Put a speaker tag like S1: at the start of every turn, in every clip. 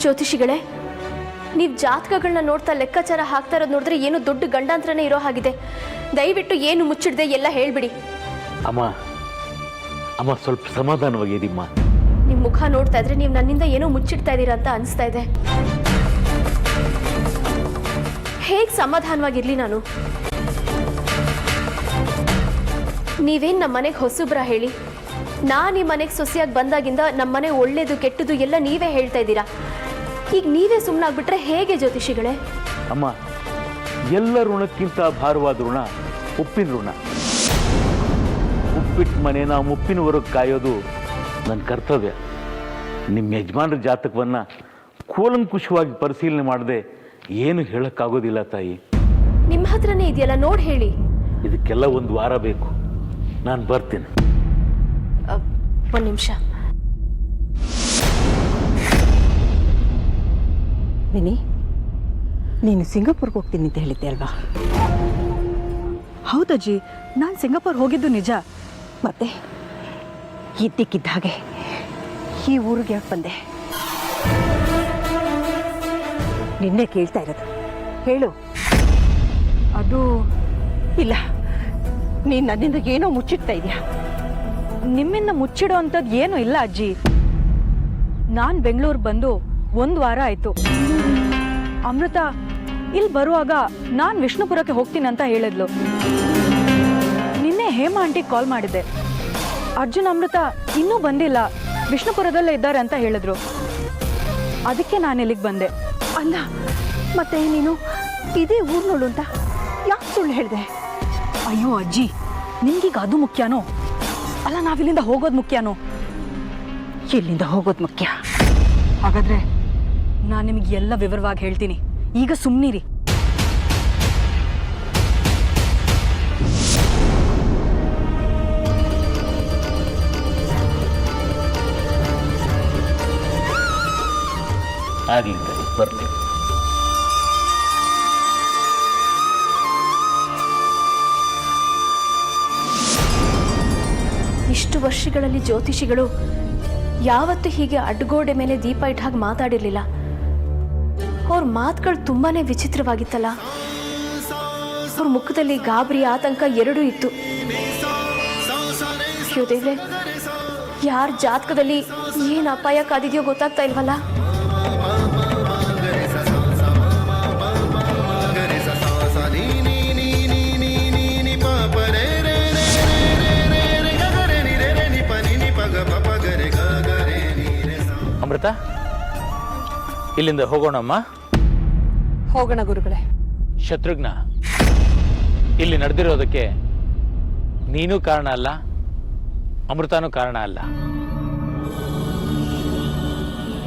S1: ಜ್ಯೋತಿಷಿಗಳೇ, ನೀವು ಜಾತಕಗಳನ್ನ ನೋಡ್ತಾ ಲೆಕ್ಕಾಚಾರ ಹಾಕ್ತಾ ಇರೋದು ನೋಡಿದ್ರೆ ಏನು ದೊಡ್ಡ ಗಂಡಾಂತರನೇ ಇರೋ ಹಾಗಿದೆ. ದಯವಿಟ್ಟು ಏನು ಮುಚ್ಚಿಡದೆ ಎಲ್ಲ ಹೇಳ್ಬಿಡಿ.
S2: ಅಮ್ಮ ಅಮ್ಮ ಸ್ವಲ್ಪ ಸಮಾಧಾನವಾಗಿರಿಮ್ಮ.
S1: ನಿಮ್ಮ ಮುಖ ನೋಡ್ತಾ ಇದ್ರೆ ನೀವು ನನ್ನಿಂದ ಏನೋ ಮುಚ್ಚಿಡ್ತಾ ಇದ್ದೀರಾ ಅಂತ ಅನಿಸ್ತಾ ಇದೆ. ಹೇಗೆ ಸಮಾಧಾನವಾಗಿರ್ಲಿ ನಾನು? ನೀವೇನು ನಮ್ಮ ಮನೆಗೆ ಹೊಸಬ್ರ ಹೇಳಿ? ನಾನು ಈ ಮನೆಗೆ ಸೊಸೆಯಾಗಿ ಬಂದಾಗಿಂದ ನಮ್ಮ ಮನೆ ಒಳ್ಳೇದು ಕೆಟ್ಟದು ಎಲ್ಲ ನೀವೇ ಹೇಳ್ತಾ ಇದ್ದೀರಾ. ಈಗ ನೀವೇ ಸುಮ್ಮನಾಗ್ಬಿಟ್ರೆ ಹೇಗೆ ಜ್ಯೋತಿಷಿಗಳೇ?
S2: ಅಮ್ಮ, ಎಲ್ಲ ಋಣಕ್ಕಿಂತ ಭಾರವಾದ ಋಣ ಉಪ್ಪಿನ ಋಣ. ಉಪ್ಪಿಟ್ಟು ಮನೇನ ಮುಪ್ಪಿನವರೆಗೆ ಕಾಯೋದು ನನ್ನ ಕರ್ತವ್ಯ. ನಿಮ್ಮ ಯಜಮಾನರ ಜಾತಕವನ್ನು ಕೂಲಂಕುಷವಾಗಿ ಪರಿಶೀಲನೆ ಮಾಡದೆ ಏನು ಹೇಳೋಕ್ಕಾಗೋದಿಲ್ಲ ತಾಯಿ.
S1: ನಿಮ್ಮ ಹತ್ರನೇ ಇದೆಯಲ್ಲ, ನೋಡಿ ಹೇಳಿ.
S2: ಇದಕ್ಕೆಲ್ಲ ಒಂದು ವಾರ ಬೇಕು. ನಾನು ಬರ್ತೀನಿ.
S1: ಒಂದು ನಿಮಿಷ.
S3: ವಿನಿ, ನೀನು ಸಿಂಗಾಪುರ್ಗೆ ಹೋಗ್ತೀನಿ ಅಂತ ಹೇಳಿದ್ದೆ ಅಲ್ವಾ?
S4: ಹೌದಜ್ಜಿ, ನಾನು ಸಿಂಗಾಪುರ್ ಹೋಗಿದ್ದು ನಿಜ.
S3: ಮತ್ತೆ ಇದ್ದಕ್ಕಿದ್ದ ಹಾಗೆ ಈ ಊರಿಗೆ ಯಾಕೆ ಬಂದೆ? ನಿನ್ನೆ ಕೇಳ್ತಾ ಇರೋದು, ಹೇಳು.
S4: ಅದು
S3: ಇಲ್ಲ, ನೀನು ನನ್ನಿಂದ ಏನೋ ಮುಚ್ಚಿಡ್ತಾ ಇದೆಯಾ?
S4: ನಿಮ್ಮಿಂದ ಮುಚ್ಚಿಡೋ ಅಂಥದ್ದು ಏನೂ ಇಲ್ಲ ಅಜ್ಜಿ. ನಾನು ಬೆಂಗಳೂರು ಬಂದು 1 ವಾರ ಆಯಿತು. ಅಮೃತ ಇಲ್ಲಿ ಬರುವಾಗ ನಾನು ವಿಷ್ಣುಪುರಕ್ಕೆ ಹೋಗ್ತೀನಿ ಅಂತ ಹೇಳಿದ್ಲು. ನಿನ್ನೆ ಹೇಮಾ ಆಂಟಿಗೆ ಕಾಲ್ ಮಾಡಿದ್ದೆ. ಅರ್ಜುನ್ ಅಮೃತ ಇನ್ನೂ ಬಂದಿಲ್ಲ, ವಿಷ್ಣುಪುರದಲ್ಲೇ ಇದ್ದಾರೆ ಅಂತ ಹೇಳಿದ್ರು. ಅದಕ್ಕೆ ನಾನು ಇಲ್ಲಿಗೆ ಬಂದೆ.
S3: ಅಲ್ಲ, ಮತ್ತೆ ನೀನು ಇದೇ ಊರ್ನೋಳು ಅಂತ ಯಾಕೆ ಸುಳ್ಳು ಹೇಳಿದೆ?
S4: ಅಯ್ಯೋ ಅಜ್ಜಿ, ನಿಮ್ಗೀಗ ಅದು ಮುಖ್ಯನೋ? ಅಲ್ಲ, ನಾವಿಲ್ಲಿಂದ ಹೋಗೋದು ಮುಖ್ಯನೋ?
S3: ಇಲ್ಲಿಂದ ಹೋಗೋದು ಮುಖ್ಯ.
S4: ಹಾಗಾದ್ರೆ ನಾನು ನಿಮಗೆ ಎಲ್ಲ ವಿವರವಾಗಿ ಹೇಳ್ತೀನಿ. ಈಗ ಸುಮ್ಮನಿರಿ.
S2: ಆಗಲಿ, ಬರ್ತೀನಿ.
S1: ಇಷ್ಟು ವರ್ಷಗಳಲ್ಲಿ ಜ್ಯೋತಿಷಿಗಳು ಯಾವತ್ತೂ ಹೀಗೆ ಅಡ್ಗೋಡೆ ಮೇಲೆ ದೀಪ ಇಟ್ಟ ಹಾಗೆ ಮಾತಾಡಿರ್ಲಿಲ್ಲ. ಅವ್ರ ಮಾತುಗಳು ತುಂಬಾನೇ ವಿಚಿತ್ರವಾಗಿತ್ತಲ್ಲ. ಅವ್ರ ಮುಖದಲ್ಲಿ ಗಾಬರಿ, ಆತಂಕ ಎರಡೂ ಇತ್ತು. ದೇವ್ರೆ, ಯಾರ ಜಾತಕದಲ್ಲಿ ಏನು ಅಪಾಯ ಕಾದಿದೆಯೋ ಗೊತ್ತಾಗ್ತಾ ಇಲ್ವಲ್ಲ.
S5: ಅಮೃತ, ಇಲ್ಲಿಂದ ಹೋಗೋಣಮ್ಮ.
S3: ಹೋಗೋಣ ಗುರುಗಳೇ.
S5: ಶತ್ರುಘ್ನ, ಇಲ್ಲಿ ನಡೆದಿರೋದಕ್ಕೆ ನೀನೂ ಕಾರಣ ಅಲ್ಲ, ಅಮೃತನೂ ಕಾರಣ ಅಲ್ಲ.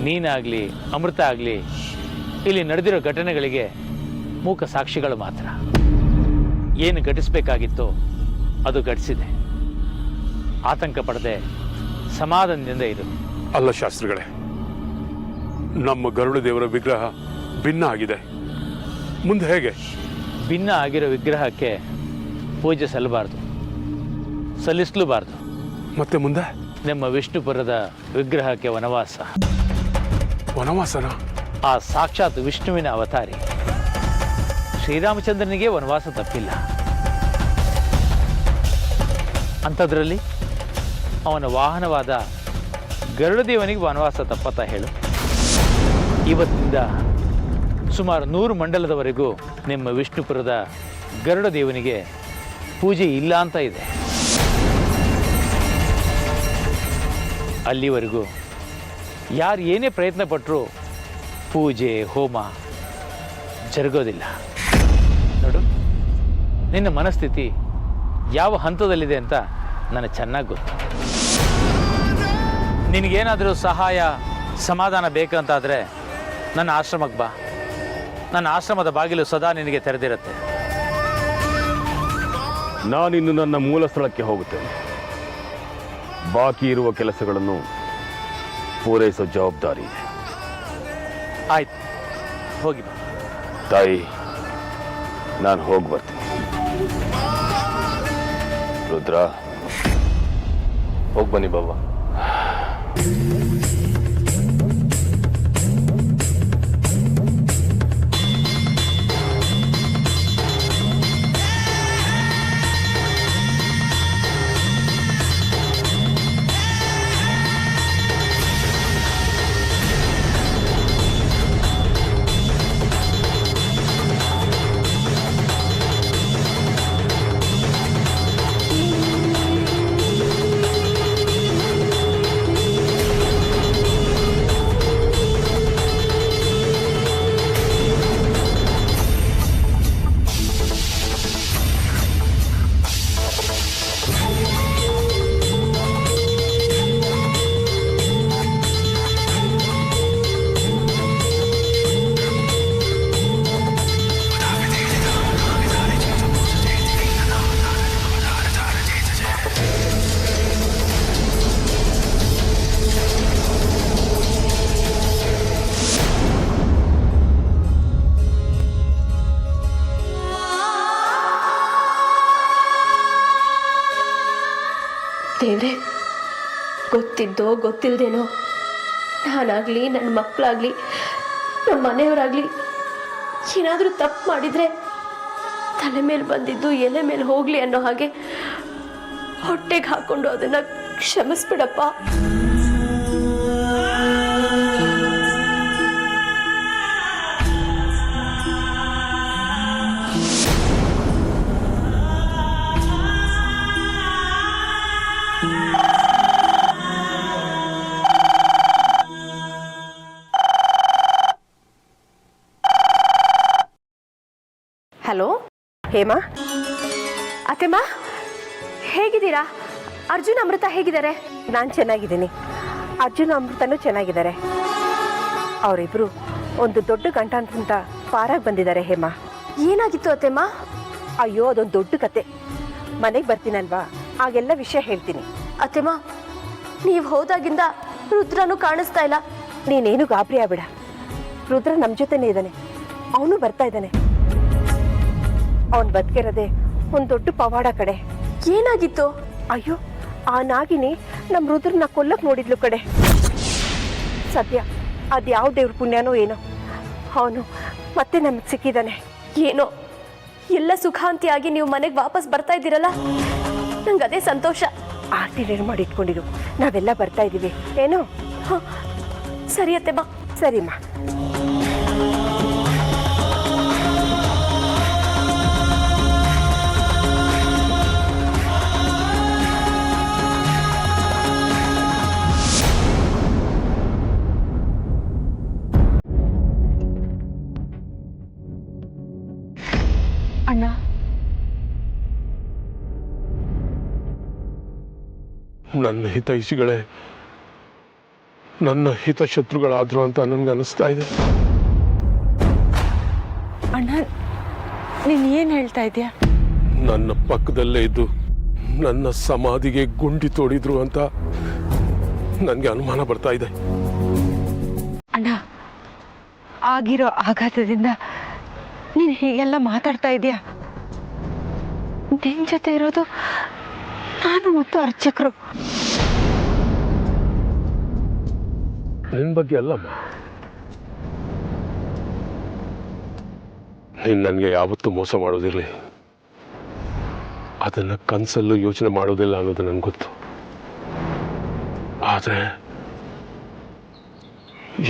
S5: ನೀನಾಗ್ಲಿ ಅಮೃತ ಆಗಲಿ ಇಲ್ಲಿ ನಡೆದಿರೋ ಘಟನೆಗಳಿಗೆ ಮೂಕ ಸಾಕ್ಷಿಗಳು ಮಾತ್ರ. ಏನು ಘಟಿಸಬೇಕಾಗಿತ್ತೋ ಅದು ಘಟಿಸಿದೆ. ಆತಂಕ ಪಡದೆ ಸಮಾಧಾನದಿಂದ ಇರು.
S6: ಅಲ್ಲ ಶಾಸ್ತ್ರಿಗಳೇ, ನಮ್ಮ ಗರುಡ ದೇವರ ವಿಗ್ರಹ ಭಿನ್ನ ಆಗಿದೆ. ಮುಂದೆ ಹೇಗೆ?
S5: ಭಿನ್ನ ಆಗಿರೋ ವಿಗ್ರಹಕ್ಕೆ ಪೂಜೆ ಸಲ್ಲಿಸಲೂಬಾರ್ದು.
S6: ಮತ್ತೆ ಮುಂದೆ?
S5: ನಮ್ಮ ವಿಷ್ಣುಪುರದ ವಿಗ್ರಹಕ್ಕೆ ವನವಾಸ.
S6: ವನವಾಸನ?
S5: ಆ ಸಾಕ್ಷಾತ್ ವಿಷ್ಣುವಿನ ಅವತಾರಿ ಶ್ರೀರಾಮಚಂದ್ರನಿಗೆ ವನವಾಸ ತಪ್ಪಿಲ್ಲ. ಅಂಥದ್ರಲ್ಲಿ ಅವನ ವಾಹನವಾದ ಗರುಡದೇವನಿಗೆ ವನವಾಸ ತಪ್ಪತ್ತ ಹೇಳು? ಇವತ್ತಿಂದ ಸುಮಾರು 100 ಮಂಡಲದವರೆಗೂ ನಿಮ್ಮ ವಿಷ್ಣುಪುರದ ಗರುಡದೇವನಿಗೆ ಪೂಜೆ ಇಲ್ಲ ಅಂತ ಇದೆ. ಅಲ್ಲಿವರೆಗೂ ಯಾರು ಏನೇ ಪ್ರಯತ್ನ ಪಟ್ಟರೂ ಪೂಜೆ ಹೋಮ ಜರುಗೋದಿಲ್ಲ. ನೋಡು, ನಿನ್ನ ಮನಸ್ಥಿತಿ ಯಾವ ಹಂತದಲ್ಲಿದೆ ಅಂತ ನನಗೆ ಚೆನ್ನಾಗಿ ಗೊತ್ತು. ನಿನಗೇನಾದರೂ ಸಹಾಯ ಸಮಾಧಾನ ಬೇಕಂತಾದರೆ ನನ್ನ ಆಶ್ರಮಕ್ಕೆ ಬಾ. ನನ್ನ ಆಶ್ರಮದ ಬಾಗಿಲು ಸದಾ ನಿನಗೆ ತೆರೆದಿರುತ್ತೆ.
S7: ನಾನಿನ್ನು ನನ್ನ ಮೂಲ ಸ್ಥಳಕ್ಕೆ ಹೋಗುತ್ತೇನೆ. ಬಾಕಿ ಇರುವ ಕೆಲಸಗಳನ್ನು ಪೂರೈಸೋ ಜವಾಬ್ದಾರಿ ಇದೆ.
S5: ಆಯ್ತು, ಹೋಗಿ ಬಾ.
S7: ತಾಯಿ, ನಾನು ಹೋಗಿ ಬರ್ತೀನಿ. ರುದ್ರ, ಹೋಗಿ ಬನ್ನಿ ಬಾಬಾ.
S1: ದೇವ್ರೆ, ಗೊತ್ತಿದ್ದೋ ಗೊತ್ತಿಲ್ಲದೇನೋ ನಾನಾಗಲಿ ನನ್ನ ಮಕ್ಕಳಾಗಲಿ ನಮ್ಮ ಮನೆಯವರಾಗಲಿ ಏನಾದರೂ ತಪ್ಪು ಮಾಡಿದರೆ ತಲೆ ಮೇಲೆ ಬಂದಿದ್ದು ಎಲೆ ಮೇಲೆ ಹೋಗಲಿ ಅನ್ನೋ ಹಾಗೆ ಹೊಟ್ಟೆಗೆ ಹಾಕ್ಕೊಂಡು ಅದನ್ನು ಕ್ಷಮಿಸ್ಬಿಡಪ್ಪ. ಹಲೋ
S3: ಹೇಮಾ,
S1: ಅತ್ತೆಮ್ಮ, ಹೇಗಿದ್ದೀರಾ? ಅರ್ಜುನ್ ಅಮೃತ ಹೇಗಿದ್ದಾರೆ?
S3: ನಾನು ಚೆನ್ನಾಗಿದ್ದೀನಿ. ಅರ್ಜುನ ಅಮೃತನೂ ಚೆನ್ನಾಗಿದ್ದಾರೆ. ಅವರಿಬ್ಬರು ಒಂದು ದೊಡ್ಡ ಗಂಟಾಂತ ಪಾರಾಗಿ ಬಂದಿದ್ದಾರೆ. ಹೇಮಾ,
S1: ಏನಾಗಿತ್ತು ಅತ್ತೆಮ್ಮ?
S3: ಅಯ್ಯೋ, ಅದೊಂದು ದೊಡ್ಡ ಕತೆ. ಮನೆಗೆ ಬರ್ತೀನಲ್ವಾ, ಆಗೆಲ್ಲ ವಿಷಯ ಹೇಳ್ತೀನಿ.
S1: ಅತ್ತೆಮ್ಮ, ನೀವು ಹೋದಾಗಿಂದ ರುದ್ರನೂ ಕಾಣಿಸ್ತಾ ಇಲ್ಲ.
S3: ನೀನೇನು ಗಾಬರಿ ಆಗ್ಬೇಡ. ರುದ್ರ ನಮ್ಮ ಜೊತೆನೇ ಇದ್ದಾನೆ. ಅವನು ಬರ್ತಾ ಇದ್ದಾನೆ. ಅವನು ಬದುಕಿರೋದೆ ಒಂದು ದೊಡ್ಡ ಪವಾಡ ಕಡೆ.
S1: ಏನಾಗಿತ್ತು?
S3: ಅಯ್ಯೋ, ಆ ನಾಗಿನಿ ನಮ್ಮ ರುದ್ರನ ಕೊಲ್ಲಕ್ಕೆ ನೋಡಿದ್ಲು ಕಡೆ. ಸದ್ಯ ಅದ್ಯಾವ ದೇವ್ರ ಪುಣ್ಯನೋ ಏನೋ ಅವನು ಮತ್ತೆ ನಮಗೆ ಸಿಕ್ಕಿದ್ದಾನೆ.
S1: ಏನೋ ಎಲ್ಲ ಸುಖಾಂತಿಯಾಗಿ ನೀವು ಮನೆಗೆ ವಾಪಸ್ ಬರ್ತಾ ಇದ್ದೀರಲ್ಲ, ನಂಗೆ ಅದೇ ಸಂತೋಷ.
S3: ಆರತಿ ರೆಡಿ ಮಾಡಿ ಇಟ್ಕೊಂಡಿರು, ನಾವೆಲ್ಲ ಬರ್ತಾ ಇದ್ದೀವಿ. ಏನೋ?
S1: ಹಾಂ, ಸರಿ ಅತ್ತೆಮ್ಮ.
S3: ಸರಿಮ್ಮ.
S4: ಅಣ್ಣ,
S6: ನನ್ನ ಹಿತೈಷಿಗಳೇ ನನ್ನ ಹಿತಶತ್ರುಗಳಾದ್ರು ಅಂತ ನನಗೆ ಅನಿಸ್ತಾ ಇದೆ.
S4: ಅಣ್ಣ, ನೀನು ಏನು ಹೇಳ್ತಾ ಇದೀಯಾ?
S6: ನನ್ನ ಪಕ್ಕದಲ್ಲೇ ಇದ್ದು ನನ್ನ ಸಮಾಧಿಗೆ ಗುಂಡಿ ತೋಡಿದ್ರು ಅಂತ ನನಗೆ ಅನುಮಾನ ಬರ್ತಾ ಇದೆ.
S4: ಅಣ್ಣ, ಆಗಿರೋ ಆಘಾತದಿಂದ ನೀನು ಹೀಗೆಲ್ಲ ಮಾತಾಡ್ತಾ ಇದೀಯಾ? ನಿನ್ನ ಜೊತೆ ಇರೋದು ನಾನು ಮತ್ತು ಅರ್ಚಕರು.
S6: ನಿನ್ನ ಬಗ್ಗೆ ಅಲ್ಲಮ್ಮ, ನೀನು ನನಗೆ ಯಾವತ್ತೂ ಮೋಸ ಮಾಡೋದಿರಲಿ, ಅದನ್ನು ಕನಸಲ್ಲೂ ಯೋಚನೆ ಮಾಡೋದಿಲ್ಲ ಅನ್ನೋದು ನನಗೆ ಗೊತ್ತು. ಆದರೆ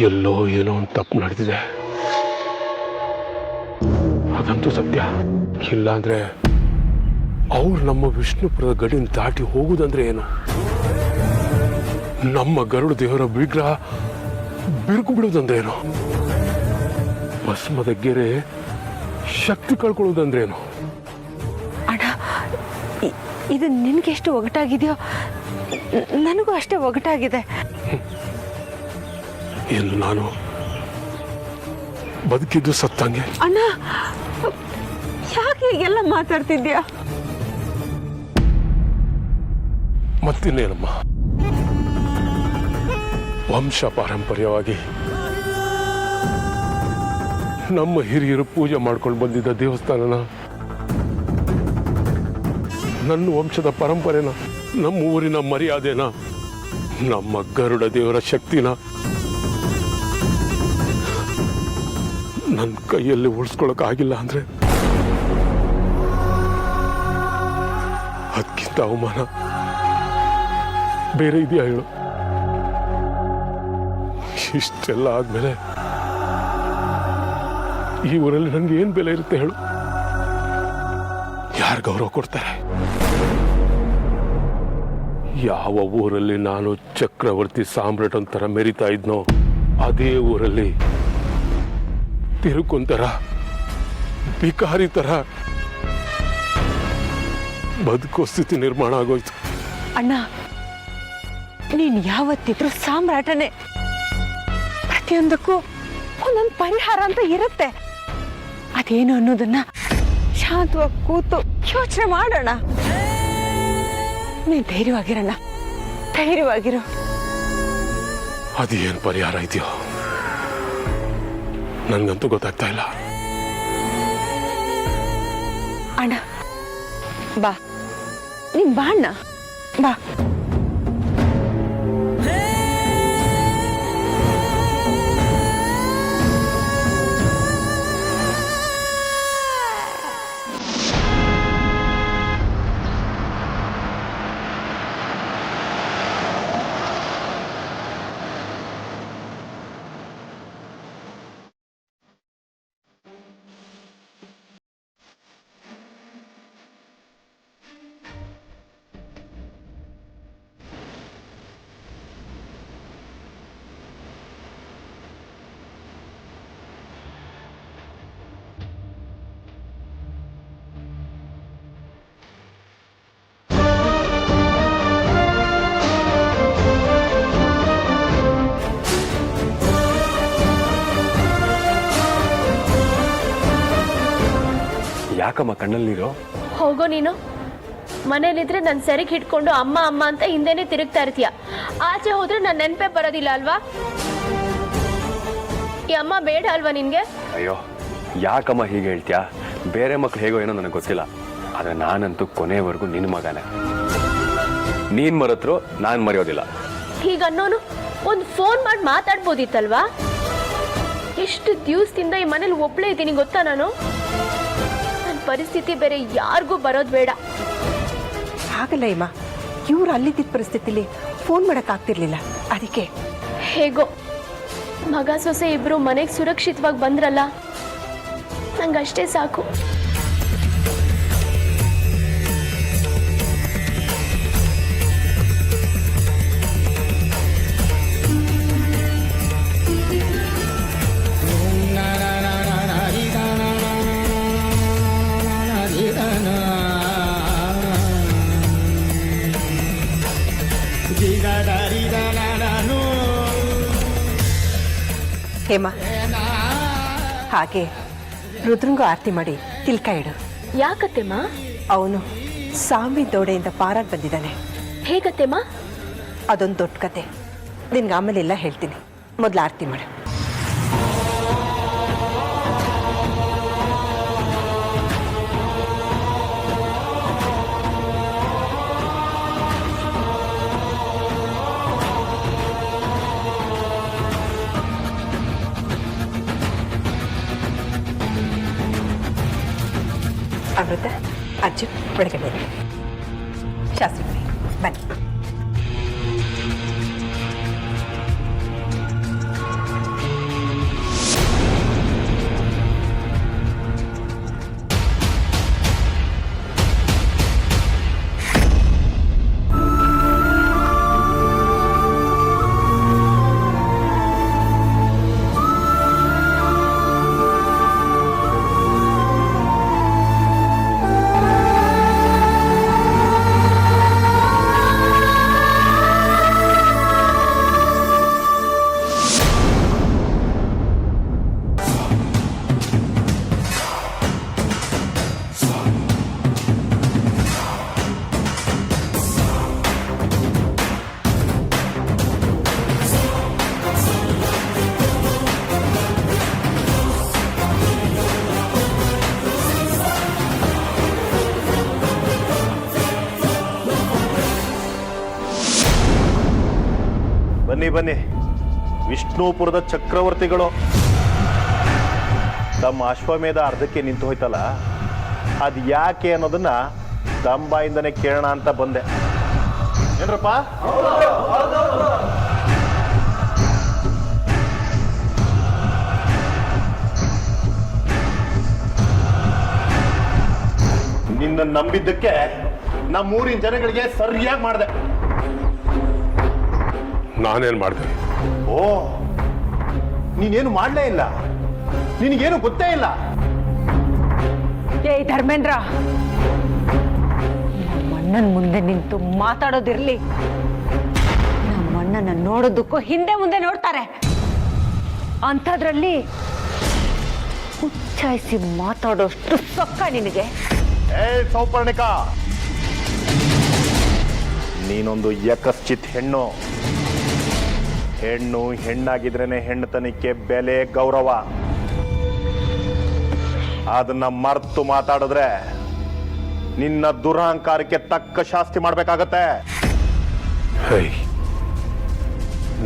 S6: ಎಲ್ಲೋ ಏನೋ ಒಂದು ತಪ್ಪು ನಡೆದಿದೆ, ಅದಂತೂ ಸತ್ಯ. ಇಲ್ಲಾಂದ್ರೆ ಅವ್ರು ನಮ್ಮ ವಿಷ್ಣುಪುರದ ಗಡಿನ ದಾಟಿ ಹೋಗುದಂದ್ರೆ ಏನು? ನಮ್ಮ ಗರುಡ ದೇವರ ವಿಗ್ರಹ ಬಿರುಕು ಬಿಡುವುದಂದ್ರೆ ಏನು? ಭಸ್ಮದ ಗೆರೆ ಶಕ್ತಿ ಕಳ್ಕೊಳ್ಳೋದಂದ್ರೆ ಏನು?
S4: ಅಣ್ಣ, ಇದು ನಿನಗೆ ಎಷ್ಟು ಒಗಟಾಗಿದೆಯೋ ನನಗೂ ಅಷ್ಟೇ ಒಗಟಾಗಿದೆ.
S6: ಏನು ನಾನು ಬದುಕಿದ್ದು ಸತ್ತಂಗೆ?
S4: ಅಣ್ಣ, ಯಾಕೆ ಹೀಗೆಲ್ಲ ಮಾತಾಡ್ತಿದ್ಯಾ?
S6: ಮತ್ತಿನ್ನೇನಮ್ಮ, ವಂಶ ಪಾರಂಪರ್ಯವಾಗಿ ನಮ್ಮ ಹಿರಿಯರು ಪೂಜೆ ಮಾಡ್ಕೊಂಡು ಬಂದಿದ್ದ ದೇವಸ್ಥಾನನ, ನನ್ನ ವಂಶದ ಪರಂಪರೆನ, ನಮ್ಮ ಊರಿನ ಮರ್ಯಾದೆನ, ನಮ್ಮ ಗರುಡ ದೇವರ ಶಕ್ತಿನ ನನ್ನ ಕೈಯಲ್ಲಿ ಉಳಿಸ್ಕೊಳಕ್ಕಾಗಿಲ್ಲ ಅಂದ್ರೆ ಅದಕ್ಕಿಂತ ಅವಮಾನ ಬೇರೆ ಇದೆಯಾ ಹೇಳು? ಇಷ್ಟೆಲ್ಲ ಆದ್ಮೇಲೆ ಈ ಊರಲ್ಲಿ ನನಗೆ ಏನ್ ಬೆಲೆ ಇರುತ್ತೆ ಹೇಳು? ಯಾರು ಗೌರವ ಕೊಡ್ತಾರೆ? ಯಾವ ಊರಲ್ಲಿ ನಾನು ಚಕ್ರವರ್ತಿ ಸಾಮ್ರಾಟ್ ಅಂತರ ಮೆರಿತಾ ಇದ್ನೋ ಅದೇ ಊರಲ್ಲಿ ತಿರುಕೊಂತರ ಭಿಕಾರಿ ತರ ಬದುಕೋ ಸ್ಥಿತಿ ನಿರ್ಮಾಣ ಆಗೋಯ್ತು.
S4: ಅಣ್ಣ, ನೀನು ಯಾವತ್ತಿದ್ರೂ ಸಾಮ್ರಾಟನೇ. ಪ್ರತಿಯೊಂದಕ್ಕೂ ಒಂದೊಂದು ಪರಿಹಾರ ಅಂತ ಇರುತ್ತೆ. ಅದೇನು ಅನ್ನೋದನ್ನ ಶಾಂತವಾಗಿ ಕೂತು ಯೋಚನೆ ಮಾಡೋಣ. ನೀನು ಧೈರ್ಯವಾಗಿರಣ್ಣ, ಧೈರ್ಯವಾಗಿರು.
S6: ಅದೇನು ಪರಿಹಾರ ಇದೆಯೋ ನನ್ಗಂತೂ ಗೊತ್ತಾಗ್ತಾ ಇಲ್ಲ.
S4: ಅಣ್ಣ ಬಾ, ನೀನ್ ಬಾ ಅಣ್ಣ, ಬಾ.
S7: ಯಾಕಮ್ಮ ಕಣ್ಣಲ್ಲಿ ನೀರು?
S1: ಹೋಗೋ ನೀನು. ಮನೇಲಿದ್ರೆ ನನ್ನ ಸೆರೆಗೆ ಹಿಡ್ಕೊಂಡು ಅಮ್ಮ ಅಮ್ಮ ಅಂತ ಹಿಂದೆನೆ ತಿರುಗ್ತಾ ಇರ್ತೀಯ. ಆಚೆ ಹೋದ್ರೆ ನನ್ನ ನೆನಪೇ ಬರೋದಿಲ್ಲ ಅಲ್ವಾ? ಈ ಅಮ್ಮ ಬೇಡ ಅಲ್ವಾ ನಿನ್ಗೆ?
S7: ಅಯ್ಯೋ ಯಾಕಮ್ಮ ಹೀಗೆ ಹೇಳ್ತೀಯಾ? ಬೇರೆ ಮಕ್ಳು ಹೇಗೋ ಏನೋ ನನಗೆ ಗೊತ್ತಿಲ್ಲ, ಆದರೆ ನಾನಂತೂ ಕೊನೆವರೆಗೂ ನಿನ್ನ ಮಗನೇ. ನೀನು ಮರೆತರು ನಾನು ಮರೆಯೋದಿಲ್ಲ.
S1: ಹೀಗನ್ನೋನು ಒಂದು ಫೋನ್ ಮಾಡಿ ಮಾತಾಡ್ಬೋದಿತ್ತಲ್ವಾ? ಎಷ್ಟು ದಿವಸದಿಂದ ಈ ಮನೇಲಿ ಒಬ್ಳೇ ಇದ್ದೀನಿ ಗೊತ್ತಾ ನಾನು? ನನ್ನ ಪರಿಸ್ಥಿತಿ ಬೇರೆ ಯಾರಿಗೂ ಬರೋದು ಬೇಡ.
S3: ಹಾಗಲ್ಲ ಇಮ್ಮ, ಇವ್ರು ಅಲ್ಲಿದ್ದ ಪರಿಸ್ಥಿತಿಲಿ ಫೋನ್ ಮಾಡೋಕ್ಕಾಗ್ತಿರ್ಲಿಲ್ಲ, ಅದಕ್ಕೆ.
S1: ಹೇಗೋ ಮಗ ಸೊಸೆ ಇಬ್ರು ಮನೆಗೆ ಸುರಕ್ಷಿತವಾಗಿ ಬಂದ್ರಲ್ಲ, ನಂಗಷ್ಟೇ ಸಾಕು.
S3: ಹೇಮ, ಹಾಗೆ ರುದ್ರಂಗೂ ಆರತಿ ಮಾಡಿ ತಿಲ್ಕ ಇಡು.
S1: ಯಾಕತ್ತೆಮ್ಮ?
S3: ಅವನು ಸಾಂಬಿ ದೋಡೆಯಿಂದ ಪಾರಾಗಿ ಬಂದಿದ್ದಾನೆ.
S1: ಹೇಗತ್ತೆಮ್ಮ?
S3: ಅದೊಂದು ದೊಡ್ಡ ಕತೆ, ನಿನ್ಗೆ ಆಮೇಲೆಲ್ಲ ಹೇಳ್ತೀನಿ. ಮೊದಲು ಆರತಿ ಮಾಡು. ಅಮೃತ, ಅಜ್ಜು ಒಳಗಡೆ ಶಾಸ್ತ್ರಿ ಬನ್ನಿ.
S8: ಬನ್ನಿ ಬನ್ನಿ, ವಿಷ್ಣುಪುರದ ಚಕ್ರವರ್ತಿಗಳು. ತಮ್ಮ ಅಶ್ವಮೇಧ ಅರ್ಧಕ್ಕೆ ನಿಂತು ಹೋಯ್ತಲ್ಲ, ಅದು ಯಾಕೆ ಅನ್ನೋದನ್ನ ತಮ್ಮ ಬಾಯಿಂದನೇ ಕೇಳೋಣ ಅಂತ ಬಂದೆ. ಏನ್ರಪ್ಪ? ನಿನ್ನ ನಂಬಿದ್ದಕ್ಕೆ ನಮ್ಮೂರಿನ ಜನಗಳಿಗೆ ಸರಿಯಾಗಿ ಮಾಡಿದೆ.
S6: ನಾನೇನು ಮಾಡಿದೆ?
S8: ಓ, ನೀನೇನು ಮಾಡಲೇ ಇಲ್ಲ, ನಿನಗೇನು ಗೊತ್ತೇ ಇಲ್ಲ.
S4: ಏ ಧರ್ಮೇಂದ್ರ, ನಮ್ಮಣ್ಣನ ಮುಂದೆ ನಿಂತು ಮಾತಾಡೋದಿರ್ಲಿ, ನಮ್ಮಣ್ಣನ ನೋಡೋದಕ್ಕೂ ಹಿಂದೆ ಮುಂದೆ ನೋಡ್ತಾರೆ. ಅಂಥದ್ರಲ್ಲಿ ಉಚ್ಚಾಯಿಸಿ ಮಾತಾಡೋಷ್ಟು ಸೊಕ್ಕ ನಿನಗೆ?
S8: ಏ ಸೌಪರ್ಣಿಕ, ನೀನೊಂದು ಯಕಶ್ಚಿತ್ ಹೆಣ್ಣು. ಹೆಣ್ಣು ಹೆಣ್ಣಾಗಿದ್ರೇನೆ ಹೆಣ್ಣುತನಕ್ಕೆ ಬೆಲೆ, ಗೌರವ. ಅದನ್ನ ಮರ್ತು ಮಾತಾಡಿದ್ರೆ ನಿನ್ನ ದುರಹಂಕಾರಕ್ಕೆ ತಕ್ಕ ಶಾಸ್ತಿ ಮಾಡ್ಬೇಕಾಗತ್ತೆ.
S6: ಹೈ,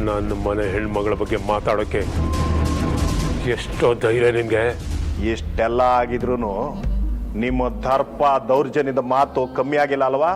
S6: ನನ್ನ ಮನೆ ಹೆಣ್ಮಗಳ ಬಗ್ಗೆ ಮಾತಾಡೋಕೆ ಎಷ್ಟೋ ಧೈರ್ಯ ನಿನ್ಗೆ?
S8: ಇಷ್ಟೆಲ್ಲ ಆಗಿದ್ರು ನಿಮ್ಮ ದರ್ಪ ದೌರ್ಜನ್ಯದ ಮಾತು ಕಮ್ಮಿ ಆಗಿಲ್ಲ ಅಲ್ವಾ?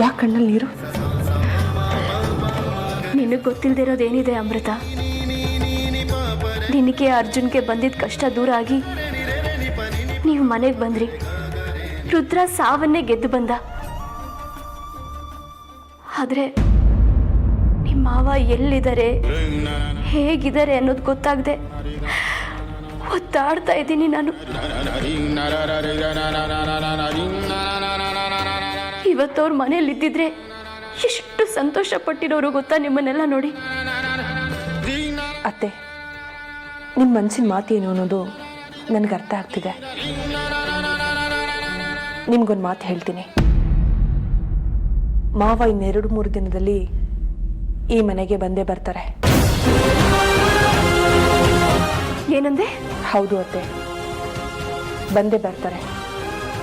S3: ಯಾಕೆ ಕಣ್ಣಲ್ಲಿ ನೀರು?
S1: ನಿನಗೆ ಗೊತ್ತಿಲ್ಲದಿರೋದೇನಿದೆ ಅಮೃತ? ನಿನಗೆ ಅರ್ಜುನ್ಗೆ ಬಂದಿದ್ದ ಕಷ್ಟ ದೂರ ಆಗಿ ನೀವು ಮನೆಗೆ ಬಂದ್ರಿ. ರುದ್ರ ಸಾವನ್ನೇ ಗೆದ್ದು ಬಂದ. ಆದ್ರೆ ನಿಮ್ಮ ಮಾವ ಎಲ್ಲಿದ್ದಾರೆ, ಹೇಗಿದ್ದಾರೆ ಅನ್ನೋದು ಗೊತ್ತಾಗದೆ ಒತ್ತಾಡ್ತಾ ಇದ್ದೀನಿ ನಾನು. ಇವತ್ತವ್ರ ಮನೇಲಿ ಇದ್ದಿದ್ರೆ ಎಷ್ಟು ಸಂತೋಷ ಪಟ್ಟಿರೋರು ಗೊತ್ತಾ ನಿಮ್ಮನ್ನೆಲ್ಲ ನೋಡಿ.
S3: ಅತ್ತೆ, ನಿಮ್ಮ ಮನಸ್ಸಿನ ಮಾತೇನು ಅನ್ನೋದು ನನಗೆ ಅರ್ಥ ಆಗ್ತಿದೆ. ನಿಮ್ಗೊಂದು ಮಾತು ಹೇಳ್ತೀನಿ. ಮಾವ ಇನ್ನೆರಡು ಮೂರು ದಿನದಲ್ಲಿ ಈ ಮನೆಗೆ ಬಂದೇ ಬರ್ತಾರೆ.
S1: ಏನಂದೆ?
S3: ಹೌದು ಅತ್ತೆ, ಬಂದೇ ಬರ್ತಾರೆ.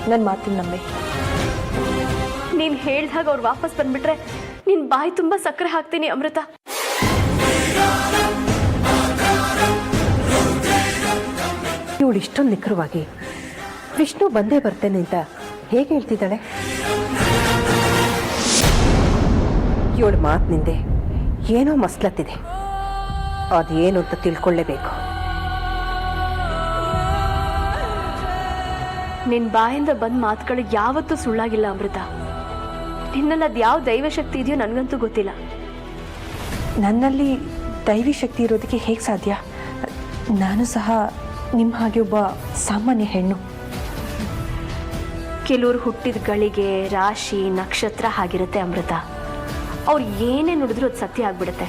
S3: ನನ್ನ ಮಾತಿನ ನಂಬಿ.
S1: ನೀನು ಹೇಳ್ದಾಗ ಅವ್ರು ವಾಪಸ್ ಬಂದ್ಬಿಟ್ರೆ ನಿನ್ ಬಾಯಿ ತುಂಬಾ ಸಕ್ಕರೆ ಹಾಕ್ತೀನಿ ಅಮೃತ.
S3: ಇವಳು ಇಷ್ಟೊಂದು ನಿಖರವಾಗಿ ವಿಷ್ಣು ಬಂದೇ ಬರ್ತೇನೆ ಅಂತ ಹೇಗೆ ಹೇಳ್ತಿದ್ದಾಳೆ? ಇವಳು ಮಾತಿನಿಂದೆ ಏನೋ ಮಸ್ಲತ್ತಿದೆ. ಅದೇನು ಅಂತ ತಿಳ್ಕೊಳ್ಳೇಬೇಕು.
S1: ನಿನ್ ಬಾಯಿಂದ ಬಂದ ಮಾತುಗಳು ಯಾವತ್ತೂ ಸುಳ್ಳಾಗಿಲ್ಲ ಅಮೃತ. ನಿನ್ನಲ್ಲಿ ಅದು ಯಾವ ದೈವಶಕ್ತಿ ಇದೆಯೋ ನನಗಂತೂ ಗೊತ್ತಿಲ್ಲ.
S3: ನನ್ನಲ್ಲಿ ದೈವಿ ಶಕ್ತಿ ಇರೋದಕ್ಕೆ ಹೇಗೆ ಸಾಧ್ಯ? ನಾನು ಸಹ ನಿಮ್ಮ ಹಾಗೆ ಒಬ್ಬ ಸಾಮಾನ್ಯ ಹೆಣ್ಣು.
S1: ಕೆಲವರು ಹುಟ್ಟಿದ ಗಳಿಗೆ, ರಾಶಿ, ನಕ್ಷತ್ರ ಹಾಗಿರುತ್ತೆ ಅಮೃತ. ಅವ್ರು ಏನೇ ನುಡಿದ್ರೂ ಅದು ಸತ್ಯ ಆಗ್ಬಿಡುತ್ತೆ.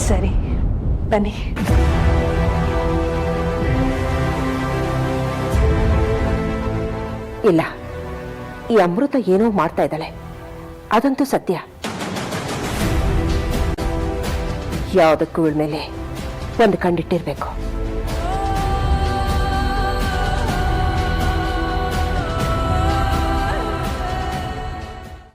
S3: ಸರಿ, ಬನ್ನಿ. ಇಲ್ಲ, ಈ ಅಮೃತ ಏನೋ ಮಾಡ್ತಾ ಇದ್ದಾಳೆ, ಅದಂತೂ ಸತ್ಯ. ಯಾವುದಕ್ಕೂ ಇವಳ ಮೇಲೆ ಒಂದು ಕಂಡಿಟ್ಟಿರ್ಬೇಕು.